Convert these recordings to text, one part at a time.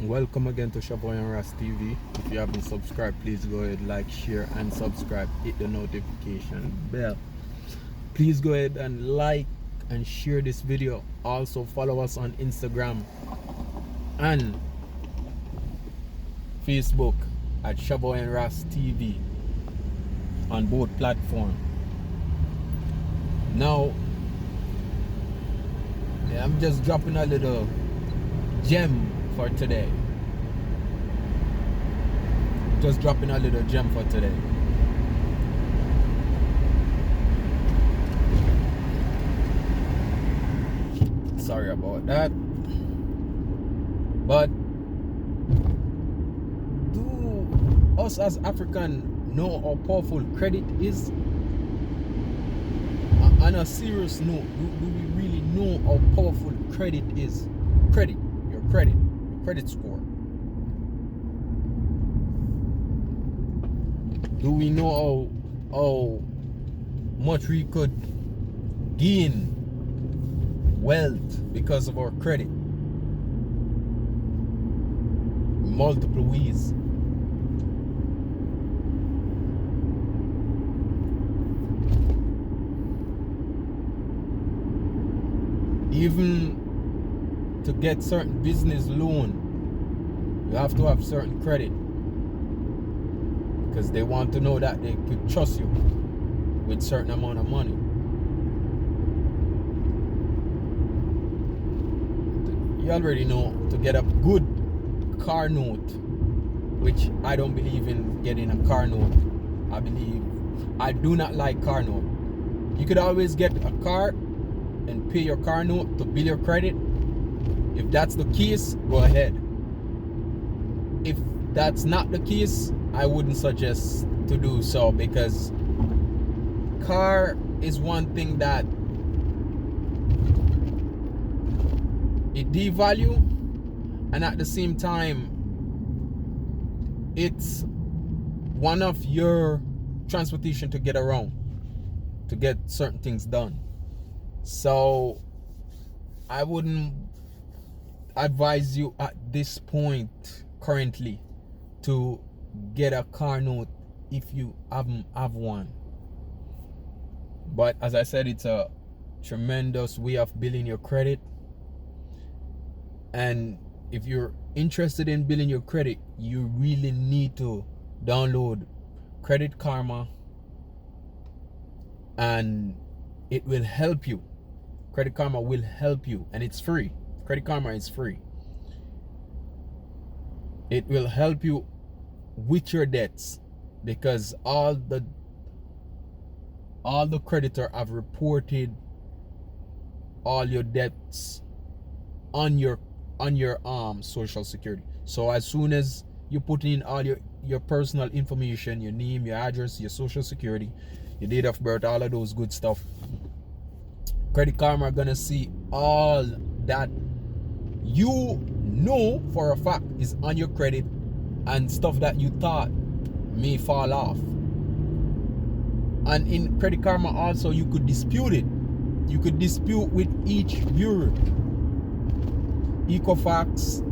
Welcome again to shavoyandrastv. If you haven't subscribed, please go ahead, like, share, and subscribe. Hit the notification bell. Please go ahead and like and share this video. Also follow us on Instagram and Facebook at shavoyandrastv on both platforms. Now, I'm just dropping a little gem for today. Just dropping a little gem for today. Sorry about that. But do us as African know how powerful credit is? On a serious note, do we really know how powerful credit is? Your credit score. Do we know how much we could gain wealth because of our credit? Multiple ways. Even to get certain business loan, you have to have certain credit, because they want to know that they could trust you with certain amount of money. You already know, to get a good car note, which I don't believe in getting a car note. I do not like car note. You could always get a car and pay your car note to build your credit. If that's the case, go ahead. If that's not the case, I wouldn't suggest to do so, because car is one thing that it devalue, and at the same time it's one of your transportation to get around, to get certain things done. So I wouldn't advise you at this point currently to get a car note if you haven't have one. But as I said, it's a tremendous way of building your credit. And if you're interested in building your credit, you really need to download Credit Karma, and it will help you. Credit Karma will help you, and it's free. Credit Karma is free. It will help you with your debts, because all the creditor have reported all your debts on your social security. So as soon as you put in all your personal information, your name, your address, your social security, your date of birth, all of those good stuff, Credit Karma are gonna see all that you know for a fact is on your credit, and stuff that you thought may fall off. And in Credit Karma also, you could dispute it. You could dispute with each bureau. Equifax,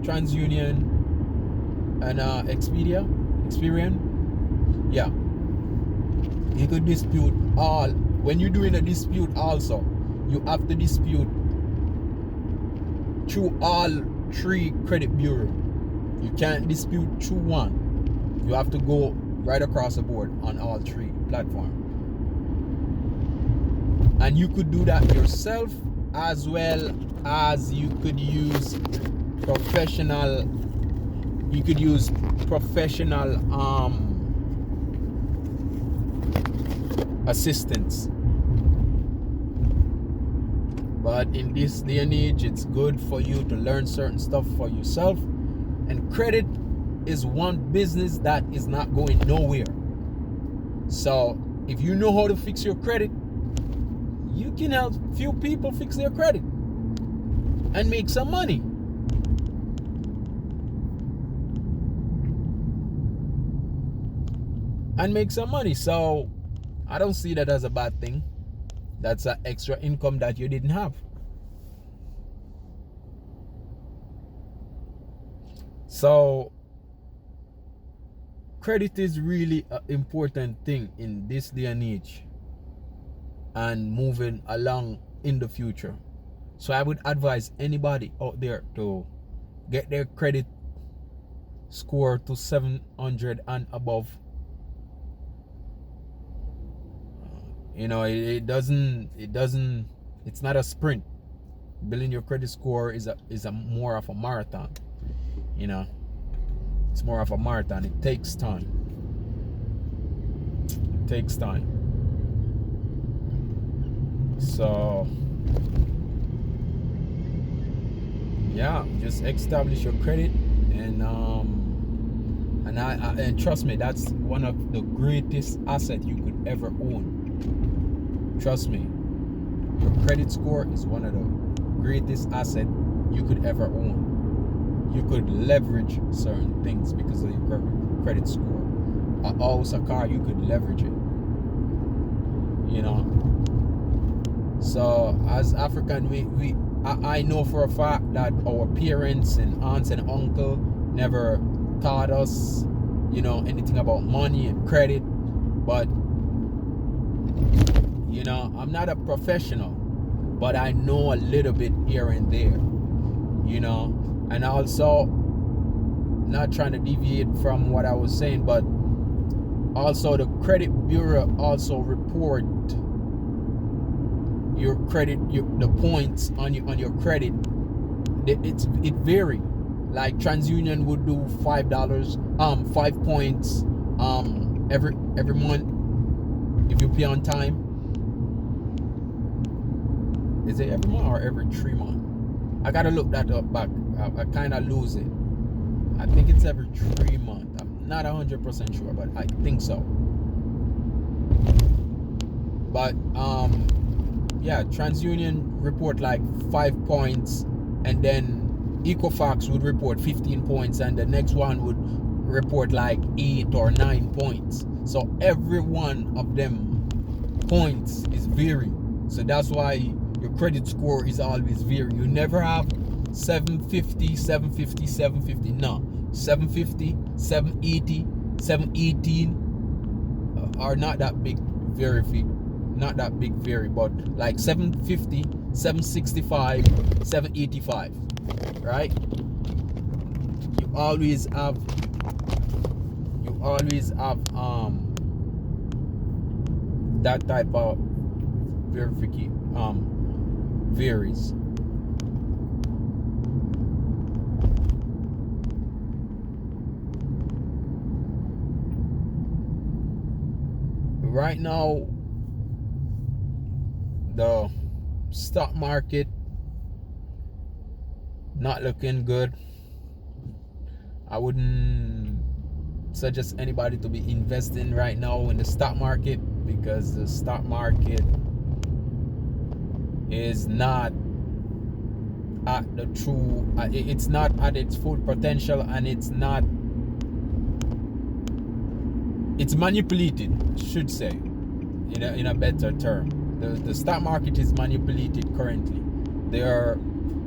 TransUnion, and Experian. Yeah. You could dispute all. When you're doing a dispute also, you have to dispute through all three credit bureau. You can't dispute through one. You have to go right across the board on all three platforms. And you could do that yourself, as well as you could use professional assistance. But in this day and age, it's good for you to learn certain stuff for yourself. And credit is one business that is not going nowhere. So if you know how to fix your credit, you can help few people fix their credit and make some money. So I don't see that as a bad thing. That's an extra income that you didn't have. So credit is really an important thing in this day and age and moving along in the future. So I would advise anybody out there to get their credit score to 700 and above. You know, it's not a sprint. Building your credit score is a more of a marathon. You know, it's more of a marathon. It takes time. It takes time. So yeah, just establish your credit, and trust me, that's one of the greatest assets you could ever own. Trust me, your credit score is one of the greatest assets you could ever own. You could leverage certain things because of your credit score. A house, a car, you could leverage it. You know. So as African, I know for a fact that our parents and aunts and uncle never taught us, you know, anything about money and credit. But you know, I'm not a professional, but I know a little bit here and there, you know. And also, not trying to deviate from what I was saying, but also the credit bureau also report your credit, the points on your credit. It vary. Like TransUnion would do $5, 5 points every month if you pay on time. Is it every month or every 3 months? I gotta look that up back. I kind of lose it. I think it's every 3 months. I'm not 100% sure, but I think so. But yeah, TransUnion report like 5 points, and then Equifax would report 15 points, and the next one would report like 8 or 9 points. So every one of them points is varying. So that's why your credit score is always varying. You never have 750, 750, 750. No, 750, 780, 718 are not that big vary. Not that big vary, but like 750, 765, 785, right? You always have that type of verification varies. Right now, the stock market not looking good. I wouldn't suggest anybody to be investing right now in the stock market, because the stock market is not at the true, it's not at its full potential, and it's manipulated, should say, in a better term. The stock market is manipulated currently. There are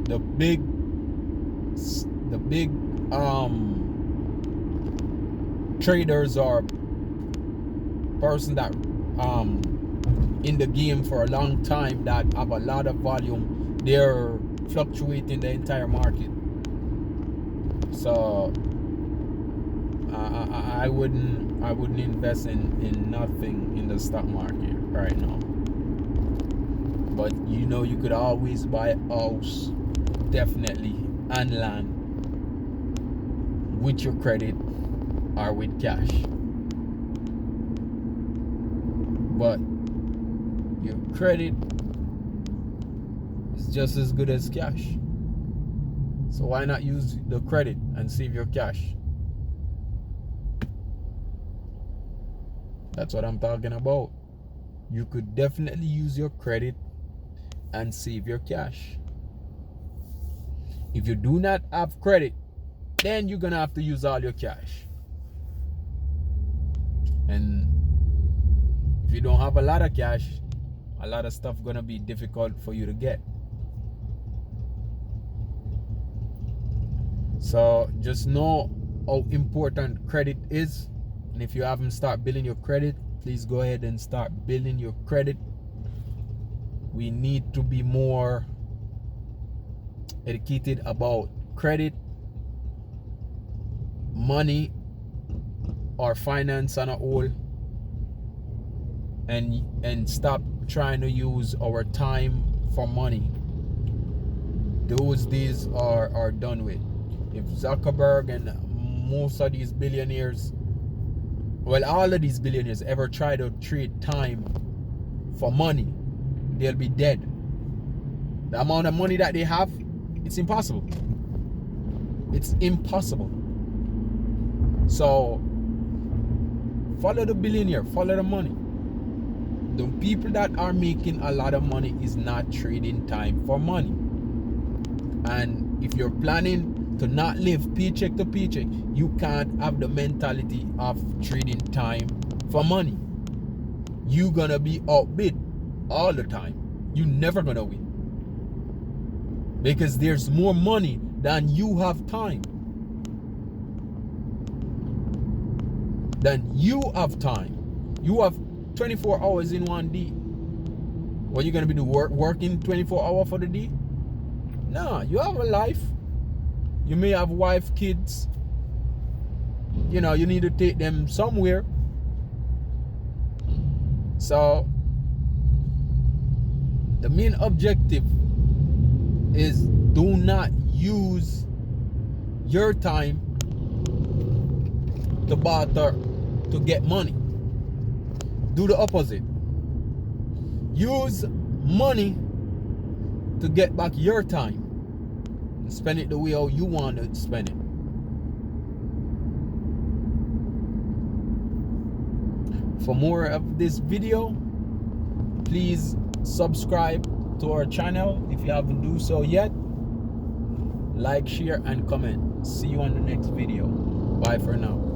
the big traders or person that in the game for a long time that have a lot of volume. They're fluctuating the entire market. So I wouldn't invest in nothing in the stock market right now. But you could always buy a house, definitely, and land with your credit or with cash. But your credit is just as good as cash. So why not use the credit and save your cash? That's what I'm talking about. You could definitely use your credit and save your cash. If you do not have credit, then you're gonna have to use all your cash. And if you don't have a lot of cash, a lot of stuff gonna be difficult for you to get. So just know how important credit is. And if you haven't started building your credit, please go ahead and start building your credit. We need to be more educated about credit, money, or finance on a whole, and stop trying to use our time for money. Those days are done with. If Zuckerberg and most of these billionaires, well, all of these billionaires ever try to trade time for money, they'll be dead. The amount of money that they have, it's impossible. It's impossible. So follow the billionaire, follow the money. The people that are making a lot of money is not trading time for money. And if you're planning to not live paycheck to paycheck, you can't have the mentality of trading time for money. You're gonna be outbid all the time. You're never gonna win, because there's more money than you have time. You have 24 hours in one day. What, you gonna be working 24 hours for the day? No, you have a life. You may have wife, kids. You need to take them somewhere. So the main objective is, do not use your time to barter to get money. Do the opposite. Use money to get back your time. Spend it the way how you want to spend it. For more of this video, please subscribe to our channel if you haven't do so yet. Like, share, and comment. See you on the next video. Bye for now.